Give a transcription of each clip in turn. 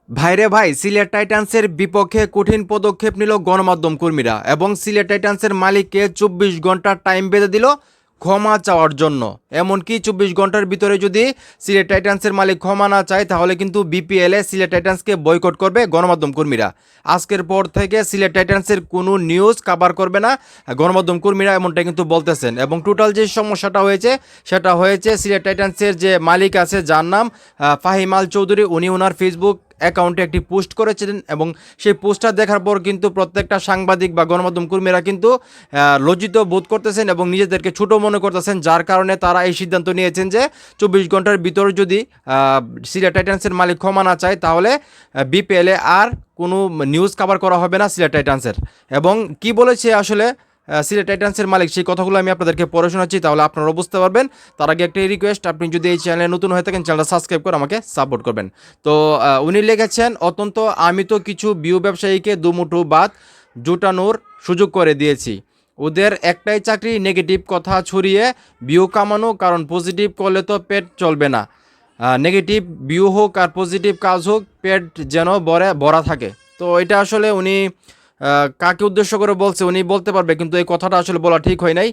ভাইরে ভাই, সিলেট টাইটান্সের বিপক্ষে কঠিন পদক্ষেপ নিল গণমাধ্যম কর্মীরা এবং সিলেট টাইটান্সের মালিককে 24 ঘন্টার টাইম বেঁধে দিল ক্ষমা চাওয়ার জন্য। এমনকি 24 ঘন্টার ভিতরে যদি সিলেট টাইটান্সের মালিক ক্ষমা না চায় তাহলে কিন্তু বিপিএলে সিলেট টাইটান্সকে বয়কট করবে গণমাধ্যম কর্মীরা। আজকের পর থেকে সিলেট টাইটান্সের কোনো নিউজ কভার করবে না গণমাধ্যম কর্মীরা, এমনটা কিন্তু বলতেছেন। এবং টোটাল যে সমস্যাটা হয়েছে সেটা হয়েছে সিলেট টাইটান্সের যে মালিক আছে, যার নাম ফাহিম আল চৌধুরী, উনি ওনার ফেসবুক অ্যাকাউন্টে একটি পোস্ট করেছিলেন এবং সেই পোস্টটা দেখার পর কিন্তু প্রত্যেকটা সাংবাদিক বা গণমাধ্যম কর্মীরা কিন্তু লজ্জিত বোধ করতেছেন এবং নিজেদেরকে ছোট মনে করতেছেন, যার কারণে তারা এই সিদ্ধান্ত নিয়েছেন যে 24 ঘন্টার ভিতর যদি সিলেট টাইটান্সের মালিক ক্ষমা না চায় তাহলে বিপিএলে আর কোনো নিউজ কভার করা হবে না সিলেট টাইটান্সের। এবং কি বলেছে আসলে সিলেট টাইটান্সের মালিক, সেই কথাগুলো আমি আপনাদেরকে পড়ে শোনাচ্ছি, তাহলে আপনারা বুঝতে পারবেন। তার আগে একটা রিকোয়েস্ট, আপনি যদি এই চ্যানেলে নতুন হয়ে থাকেন চ্যানেলটা সাবস্ক্রাইব করে আমাকে সাপোর্ট করবেন। তো উনি লিখেছেন, অত্যন্ত আমি তো কিছু বিউ ব্যবসায়ীকে দুমুঠো ভাত জুটানোর সুযোগ করে দিয়েছি। ওদের একটাই চাকরি, নেগেটিভ কথা ছড়িয়ে ভিউ কামানো, কারণ পজিটিভ করলে তো পেট চলবে না। নেগেটিভ ভিউ হোক আর পজিটিভ কাজ হোক, পেট যেন ভরা থাকে। তো এটা আসলে উনি কাকে উদ্দেশ্য করে বলছে উনি বলতে পারবে, কিন্তু এই কথাটা আসলে বলা ঠিক হয় নাই।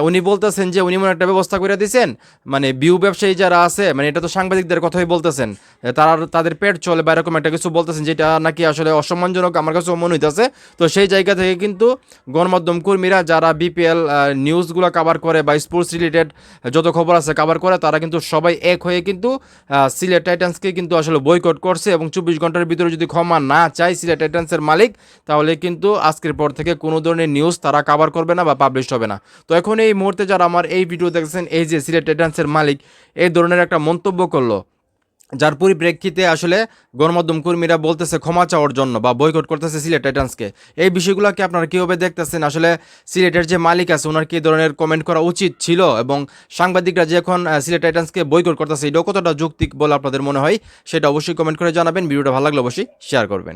উনি বলতেছেন যে উনি মনে একটা ব্যবস্থা করে দিয়েছেন, মানে বিউ ব্যবসায়ী যারা আছে, মানে এটা তো সাংবাদিকদের কথাই বলতেছেন, তাদের পেট চলে বা এরকম একটা কিছু বলতেছেন, যেটা নাকি আসলে অসম্মানজনক আমার কাছে মনে হইতেছে। তো সেই জায়গা থেকে কিন্তু গণমাধ্যম কর্মীরা যারা বিপিএল নিউজগুলো কভার করে বা স্পোর্টস রিলেটেড যত খবর আছে কভার করে, তারা কিন্তু সবাই এক হয়ে কিন্তু সিলেট টাইটান্সকে কিন্তু আসলে বয়কট করছে। এবং 24 ঘন্টার ভিতরে যদি ক্ষমা না চায় সিলেট টাইটান্সের মালিক, তাহলে কিন্তু আজকের পর থেকে কোনো ধরনের নিউজ তারা কভার করবে না বা পাবলিশ হবে না। তো এখন এই মুহূর্তে যারা আমার এই ভিডিও দেখছেন, এই যে সিলেট টাইটান্সের মালিক এই ধরনের একটা মন্তব্য করলো, যার পরিপ্রেক্ষিতে আসলে গণমাধ্যম কর্মীরা বলতেছে ক্ষমা চাওয়ার জন্য বা বয়কট করতেছে সিলেট টাইটান্সকে, এই বিষয়গুলোকে আপনারা কীভাবে দেখতেছেন? আসলে সিলেটের যে মালিক আছে ওনার কি ধরনের কমেন্ট করা উচিত ছিল, এবং সাংবাদিকরা যে এখন সিলেট টাইটান্সকে বয়কট করতেছে এটাও কতটা যৌক্তিক বলে আপনাদের মনে হয়, সেটা অবশ্যই কমেন্ট করে জানাবেন। ভিডিওটা ভালো লাগলে অবশ্যই শেয়ার করবেন।